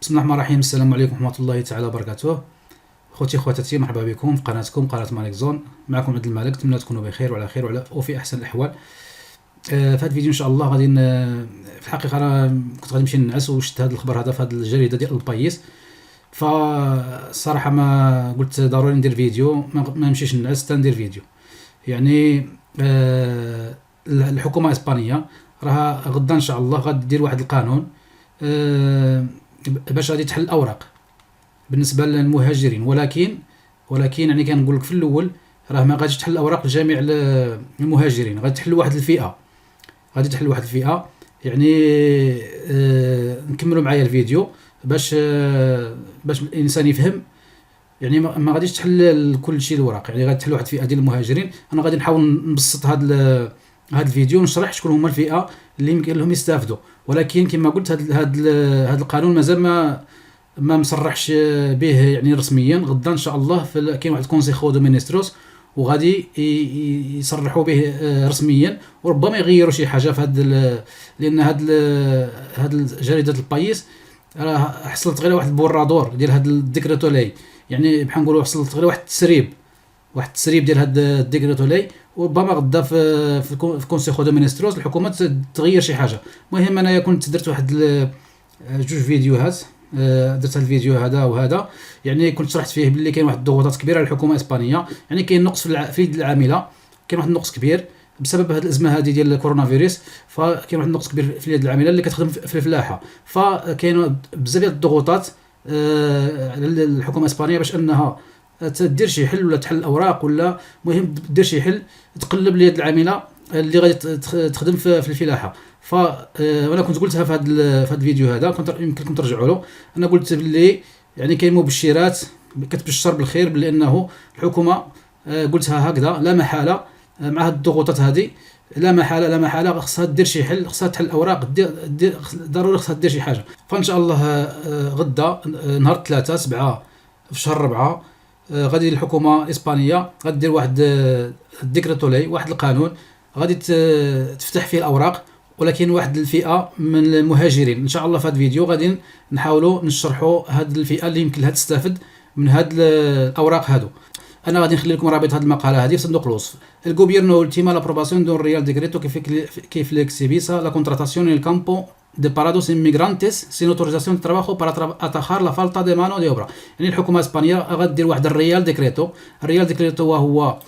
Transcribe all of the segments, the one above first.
بسم الله الرحمن الرحيم. السلام عليكم ورحمة الله تعالى وبركاته. خوتي خواتاتي، مرحبا بكم في قناتكم قناة مالك زون. معكم عبد الملك، نتمنى تكونوا بخير وعلى خير وفي احسن الاحوال. في هذا الفيديو ان شاء الله غادي في الحقيقه انا كنت غادي نمشي ننعس وشفت هذا الخبر هذا في هذه الجريده ديال البايس، فالصراحه ما قلت ضروري ندير فيديو، ما نمشيش ننعس حتى ندير فيديو. يعني الحكومه الاسبانيه راها غدا ان شاء الله غادي دير واحد القانون باش غادي تحل الاوراق بالنسبه للمهاجرين، ولكن يعني كنقول لك في الاول راه ما غاديش تحل الاوراق لجميع المهاجرين، غادي تحل واحد الفئه. يعني نكملوا معايا الفيديو باش الانسان يفهم. يعني ما غاديش تحل كل شيء الوراق، يعني غادي تحل واحد الفئه ديال المهاجرين. انا غادي نحاول نبسط هذا الفيديو، نشرح شكون هما الفئه اللي يمكن لهم يستافدوا. ولكن كما قلت هذا القانون مازال ما مصرحش به يعني رسميا. غدا ان شاء الله كاين واحد كونسيخو دو مينيستروس وغادي يصرحوا به رسميا، وربما يغيروا شي حاجه في لان هاد جريده البايس راه حصلت غير واحد البورادور ديال هاد الديكريتو لي، يعني بحال نقولوا حصلت غير واحد التسريب ديال هاد الديكريتو لي، وربما غدا في كونسيخو دو مينيستروس الحكومه تغير شي حاجه. المهم انا كنت درت واحد جوج فيديوهات، درت هذا الفيديو هذا وهذا، يعني كنت شرحت فيه باللي كاين واحد الضغوطات كبيره على الحكومه الاسبانيه. يعني كاين نقص في اليد العامله، كاين واحد النقص كبير بسبب هذه الازمه هذه ديال الكورونا فيروس. فكاين واحد النقص كبير في اليد العامله اللي كتخدم في الفلاحه، فكاين بزاف ديال الضغوطات على الحكومه الاسبانيه باش انها تدير شي حل ولا تحل الاوراق، ولا مهم دير شي حل تقلب اليد العامله اللي غادي تخدم في الفلاحه. وانا كنت قلتها في هذا الفيديو هذا، كنت يمكنكم ترجعوا له. انا قلت باللي يعني كاين مبشرات كتبشر بالخير، بلي انه الحكومه قلتها هكذا لا محاله مع هذه الضغوطات هذه، لا محاله خصها دير شي حل، خصها تحل الاوراق، ضروري خصها دير شي حاجه. فان شاء الله غدا نهار 3 7 في شهر 4 غادي الحكومه الاسبانيه غادي دير واحد الديكريتو لي، واحد القانون غادي تفتح فيه الاوراق، ولكن واحد الفئه من المهاجرين. ان شاء الله في هذا الفيديو غادي نحاولوا نشرحوا هذه الفئه اللي يمكن لها تستافد من هذه الاوراق هادو. انا غادي نخلي لكم رابط هذه المقاله هذه في صندوق الوصف. الجوبيرنو ultima la aprobación de un real decreto que flexibiliza la contratación en el campo de parados inmigrantes sin autorización de trabajo para atajar la falta de mano de obra. يعني الحكومه الاسبانيه غادي دير واحد الريال ديكريتو وهو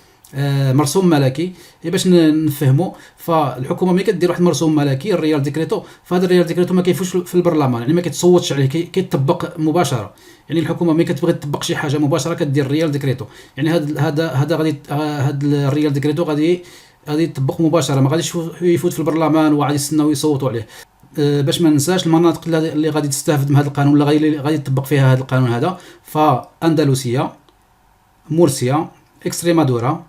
مرسوم ملكي. باش نفهموا، فالحكومه ملي كدير واحد المرسوم ملكي الريال ديكريتو، فهذا الريال ديكريتو ما كيفوش في البرلمان، يعني ما كيتصوتش عليه، كيطبق مباشره. يعني الحكومه ملي كتبغي تطبق شي حاجه مباشره كدير الريال ديكريتو. يعني هذا غادي هذا الريال ديكريتو غادي يطبق مباشره، ما غاديش يفوت في البرلمان وغادي يستناو يصوتوا عليه. باش ما ننساش المناطق اللي غادي تستافد من هذا القانون، اللي غادي يطبق فيها هذا القانون هذا، فاندلسيا، مورسيا، اكستريمادورا،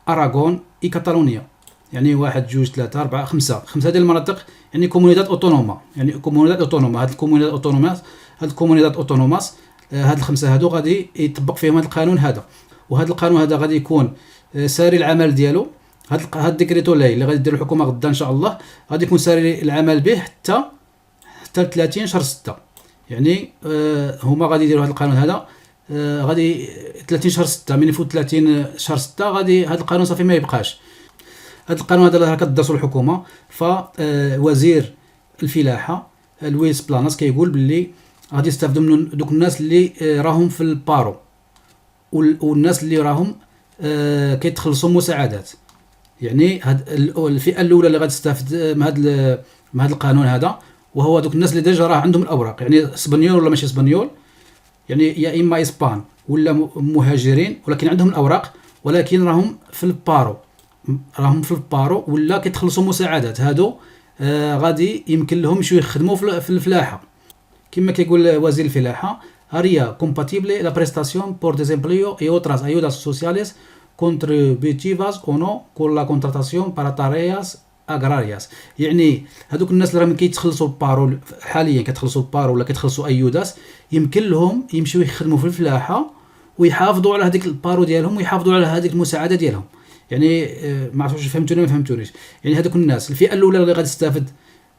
اراغون اي كاتالونيا. يعني 1 2 3 4 5 ديال المناطق، يعني كومونيداد اوتونوما، هاد الكومونيداد اوتونوماس هاد الخمسه هادو غادي يطبق فيهم هذا القانون هذا. وهذا القانون هذا غادي يكون ساري العمل ديالو. هاد ديكريتو اللي غادي دير الحكومه غدا ان شاء الله غادي يكون ساري العمل به حتى 30 شهر 6. يعني هما غادي يديروا هذا القانون هذا غادي 30 شهر 6. من يفوت 30 شهر 6 غادي هذا القانون صافي ما يبقاش. هذا القانون هذا راه كدرسوا الحكومه. فوزير الفلاحه لويس بلاناس كيقول باللي غادي يستافدوا من دوك الناس اللي راهم في البارو، والناس اللي راهم كيتخلصوا مساعدات. يعني هاد الفئه الاولى اللي غادي تستافد من هذا القانون هذا، وهو دوك الناس اللي ديجا راه عندهم الاوراق، يعني اسبانيول ولا ماشي اسبانيول، يعني يا اما اسبان ولا مهاجرين ولكن عندهم الاوراق، ولكن راهم في البارو ولا كيتخلصوا مساعدات. هادو غادي يمكن لهم شويه يخدموا في الفلاحه. كما كيقول وزير الفلاحه: اريا compatible la prestación por desempleo y otras ayudas sociales contributivas o no con la contratación para tareas agrarias. يعني هذوك الناس اللي راهم كيتخلصوا البارو حاليا، كيتخلصوا البارو ولا كيتخلصوا ايوداس، يمكن لهم يمشيو يخدموا في الفلاحه ويحافظوا على هذيك البارو ديالهم ويحافظوا على هذيك المساعده ديالهم. يعني ما عرفتش فهمتوني ما فهمتونيش. يعني هذوك الناس الفئه الاولى اللي غادي تستافد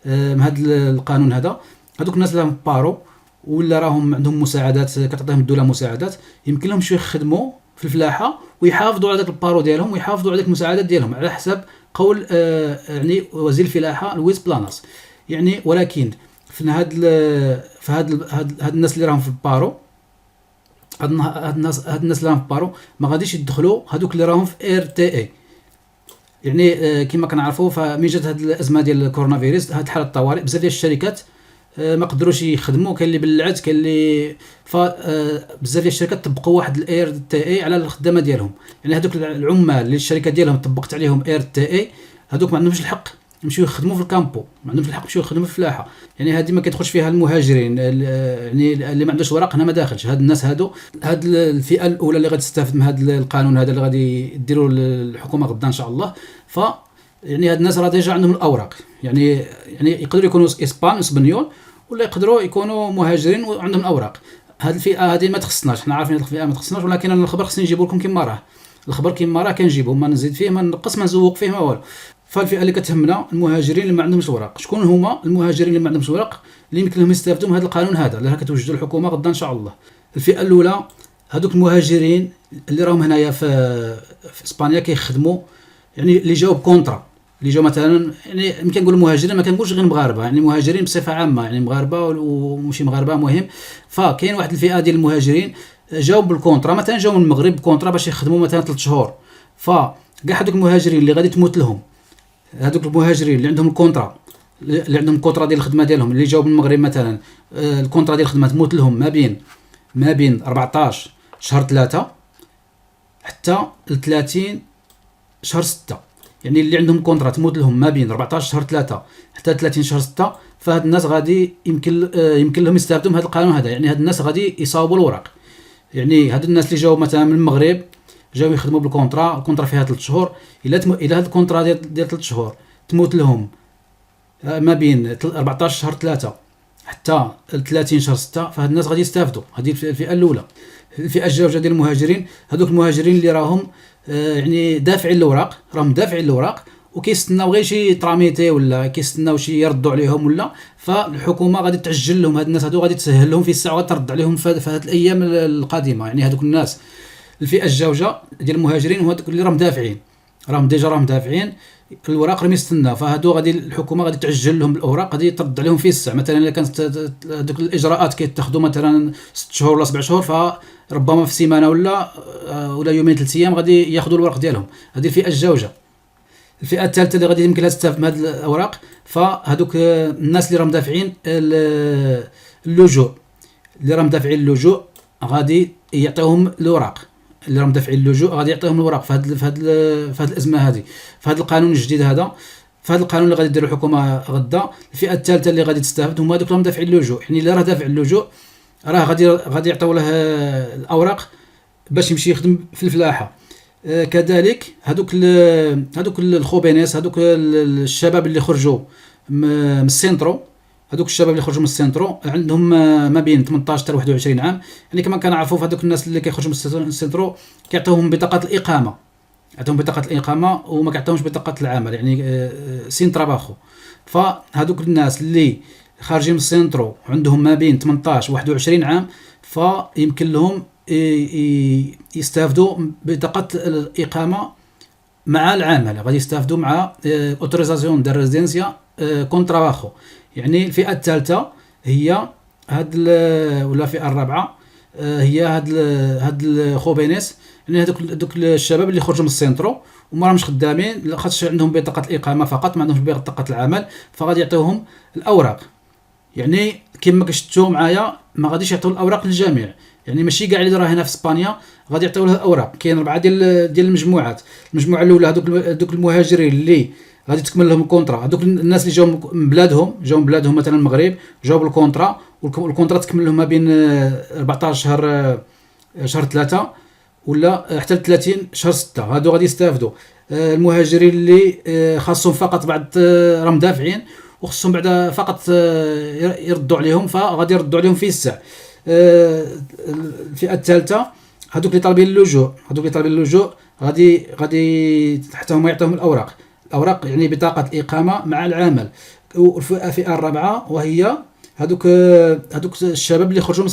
من هذا القانون هذا، هذوك الناس اللي راهم بارو ولا راهم عندهم مساعدات كتعطيهم الدوله مساعدات، يمكن لهم شويه يخدموا في الفلاحه ويحافظوا على داك البارو ديالهم ويحافظوا على ديك المساعدات ديالهم على حسب قول يعني وزير الفلاحه لويس بلاناس. يعني ولكن في هاد الناس اللي راهم في البارو، هاد الناس اللي راهم في البارو ما غاديش يدخلوا هادوك اللي راهم في ار تي اي. يعني كما كنعرفوا فمن جات هاد الازمه ديال الكورونا فيروس، هاد حاله الطوارئ، بزاف ديال الشركات ما قدروش يخدموا، كاين اللي بلعت، كاين اللي بزاف ديال الشركات طبقوا واحد الاير تي اي على الخدامه ديالهم. يعني هذوك العمال اللي الشركه ديالهم طبقت عليهم اير تي اي، هذوك ما عندهمش الحق يمشيو يخدموا في الكامبو، ما عندهمش الحق يمشيو يخدموا في الفلاحه. يعني هذه ما كيدخلش فيها المهاجرين، يعني اللي ما عندوش ورق هنا ما داخلش. هاد الناس هاد الفئه الاولى اللي غادي تستافد من هذا القانون هذا اللي غادي ديروا الحكومه غدا ان شاء الله. يعني هاد الناس راه ديجا عندهم الاوراق، يعني يقدروا يكونوا اسبانيول، ولا يقدروا يكونوا مهاجرين وعندهم اوراق. هذه الفئه هذه ما تخصناش، حنا عارفين هذه الفئه ما تخصناش، ولكن انا الخبر خصني نجيبو لكم كما راه. الخبر كما راه كنجيبو، ما نزيد فيه، ما نقص، ما نزوق فيه، ما والو. فالفئه اللي كتهمنا المهاجرين اللي ما عندهمش اوراق. شكون هما المهاجرين اللي ما عندهمش اوراق اللي يمكن لهم يستافدوا من هذا القانون هذا اللي كتوجدوا الحكومه غدا ان شاء الله؟ الفئه الاولى هذوك المهاجرين اللي راهم هنايا في اسبانيا كيخدموا، يعني اللي جاوا بكونطرا، اللي جاوا مثلا، يعني يمكن نقول مهاجرين، ما كنقولش غير مغاربه، يعني مهاجرين بصفه عامه، يعني مغاربه وماشي مغاربه مهم. فكاين واحد الفئه ديال المهاجرين جاوا بالكونطرا، مثلا جاوا من المغرب بكونطرا باش يخدموا مثلا 3 شهور. فكاع هذوك المهاجرين اللي غادي تموت لهم، هذوك المهاجرين اللي عندهم الكونطرا، اللي عندهم الكونطرا ديال الخدمه ديالهم، اللي جاوا من المغرب مثلا، الكونطرا ديال الخدمه تموت لهم ما بين 14 شهر 3 حتى 30 شهر 6. يعني اللي عندهم كونطرا تموت لهم ما بين 14 شهر 3 حتى 30 شهر 6، فهاد الناس غادي يمكن لهم يستافدوا من هذا القانون هذا. يعني هاد الناس غادي يصاوبوا الوراق. يعني هاد الناس اللي جاوا مثلا من المغرب جاوا يخدموا بالكونطرا، الكونطرا فيها 3 شهور، الا هاد الكونطرا ديال 3 شهور تموت لهم ما بين 14 شهر 3 حتى 30 شهر 6، فهاد الناس غادي يستافدوا. هذه الفئه الاولى. الفئه الجوجه ديال المهاجرين، هذوك المهاجرين اللي راهم يعني دافعين الاوراق وكيستناو غير شي تراميتي، ولا كيستناو شي يردوا عليهم، ولا فالحكومه غادي تعجل لهم. هاد الناس غادي تسهل لهم في الساعه وترد عليهم في هاد الايام القادمه. يعني هذوك الناس الفئه الجوجه ديال المهاجرين هذوك اللي راهم دافعين، راهم دافعين الوراق، راهم يستناو. فهادو غادي الحكومه غادي تعجل لهم الاوراق، غادي ترد عليهم في الساعه. مثلا الا كانت هذوك الاجراءات كيتاخذوا مثلا 6 شهور ولا 7 شهور، فربما في سيمانه ولا يومين 3 ايام غادي ياخذوا الورق ديالهم. هذه الفئه الجوجه. الفئه الثالثه اللي غادي يمكن لها تستافد من هذه الاوراق، فهذوك الناس اللي راهم دافعين اللجوء، غادي يعطيهم الاوراق. اللي راهم دافعين اللجوء غادي يعطيهم الوراق في هذه الازمه هذه، في هذا القانون الجديد هذا، في هذا القانون اللي غادي دير الحكومه غدا. الفئه الثالثه اللي غادي تستافد هما هذوك اللي راهم دافعين اللجوء. يعني اللي راه دافع اللجوء راه غادي يعطيو له الاوراق باش يمشي يخدم في الفلاحه. كذلك هذوك الخوبينيس، هذوك الشباب اللي خرجوا من السنترو، من السنترو عندهم ما بين 18 حتى 21 عام. يعني كما كنعرفوا في هذوك الناس اللي كيخرجوا من السنترو كيعطيوهم بطاقه الاقامه، وما كيعطيوهمش بطاقه العمل، يعني سين تراباخو. فهذوك الناس اللي خارجين من السنترو عندهم ما بين 18 و 21 عام، فيمكن لهم يستافدوا بطاقه الاقامه مع العمل، غادي يستافدوا مع اوتوريزاسيون دو ريزيدنسيا كون تراباخو. يعني الفئه الثالثه هي ولا الفئه الرابعه هي هاد الخوبينيس. يعني هذوك الشباب اللي خرجوا من السنترو وما راهمش خدامين، خاطش عندهم بطاقه الاقامه فقط، ما عندهمش بطاقه العمل، فغادي يعطيوهم الاوراق. يعني كما كشفتوا معايا ما غاديش يعطيو الاوراق للجميع، يعني ماشي كاع اللي راه هنا في اسبانيا غادي يعطيو له الاوراق. كاين 4 ديال المجموعه الاولى هذوك المهاجرين اللي غادي تكمل لهم الكونطرا، هذوك الناس اللي جاوا من بلادهم مثلا المغرب، جاوا بالكونطرا والكونطرا تكمل لهم ما بين 14 شهر 3 ولا حتى 30 شهر 6، هادو غادي يستافدوا. المهاجرين اللي خاصهم فقط بعد راهم دافعين وخصهم بعد فقط يردوا عليهم، فغادي يردوا عليهم في الساعه. الفئه الثالثه هذوك اللي طالبين اللجوء غادي حتى هما يعطيهم الاوراق، يعني بطاقه الاقامه مع العمل. والفئه الرابعه وهي هذوك الشباب اللي خرجوا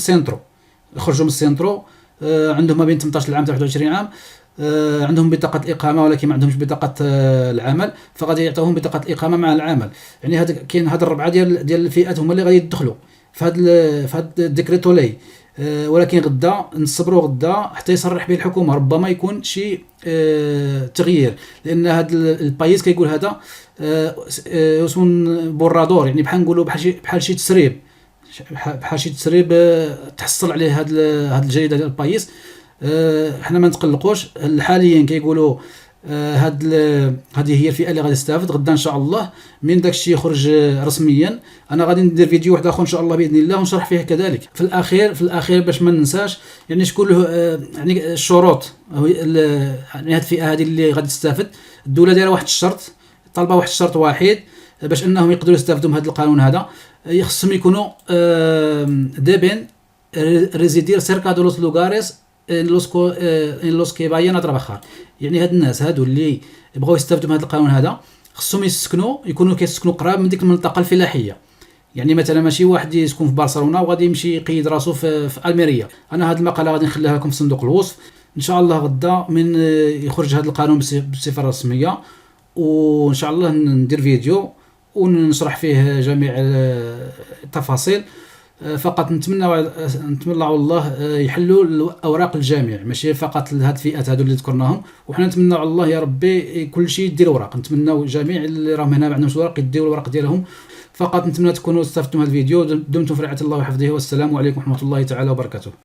من السينترو، عندهم ما بين 18 عام حتى 21 عام، عندهم بطاقة الإقامة ولكن ما عندهمش بطاقة العمل، فغادي يعطوهم بطاقة الإقامة مع العمل. يعني كاين هاد الربعة ديال الفئات هما اللي غادي يدخلوا في هاد الديكريتو لي. ولكن غدا نصبروا غدا حتى يصرح به الحكومة، ربما يكون شي تغيير، لأن هاد البايس كيقول هذا اسم بورادور، يعني بحال نقولوا بحال شي تسريب، تحصل عليه هاد الجريدة ديال البايس. حنا ما نتقلقوش حاليا، كيقولوا هذه هي الفئه اللي غادي تستافد. غدا ان شاء الله من داك الشيء يخرج رسميا، انا غادي ندير فيديو واحد اخر ان شاء الله باذن الله ونشرح فيه كذلك. في الاخير باش ما ننساش، يعني شكون يعني الشروط، يعني هذه الفئه هذه اللي غادي تستافد، الدوله دايره واحد الشرط، طالبه واحد الشرط واحد باش انهم يقدروا يستافدوا من هذا القانون هذا. خصهم يكونوا ديبين ريزيدير سيركا دو لوس لوغاريس ان لوس كي باين اتراباخار. يعني هاد الناس هادو اللي بغاو يستافدوا من هذا القانون هذا خصهم يكونوا كيسكنوا قراب من ديك المنطقه الفلاحيه. يعني مثلا ماشي واحد يسكن في برشلونه وغادي يمشي يقيد راسو في الميريا. انا هاد المقاله غادي نخليها لكم في صندوق الوصف ان شاء الله غدا من يخرج هذا القانون بصفه رسميه، وان شاء الله ندير فيديو ونشرح فيه جميع التفاصيل. فقط نتمنى الله يحلوا الاوراق الجميع، ماشي فقط لهاد الفئات هادو اللي ذكرناهم. وحنا نتمنى على الله يا ربي كل شيء يدير اوراق، نتمنى جميع اللي راهم هنا ما عندهمش اوراق يديروا الاوراق ديالهم. فقط نتمنى تكونوا استفدتوا من هذا الفيديو. دمتم في رعايه الله وحفظه، والسلام عليكم ورحمه الله تعالى وبركاته.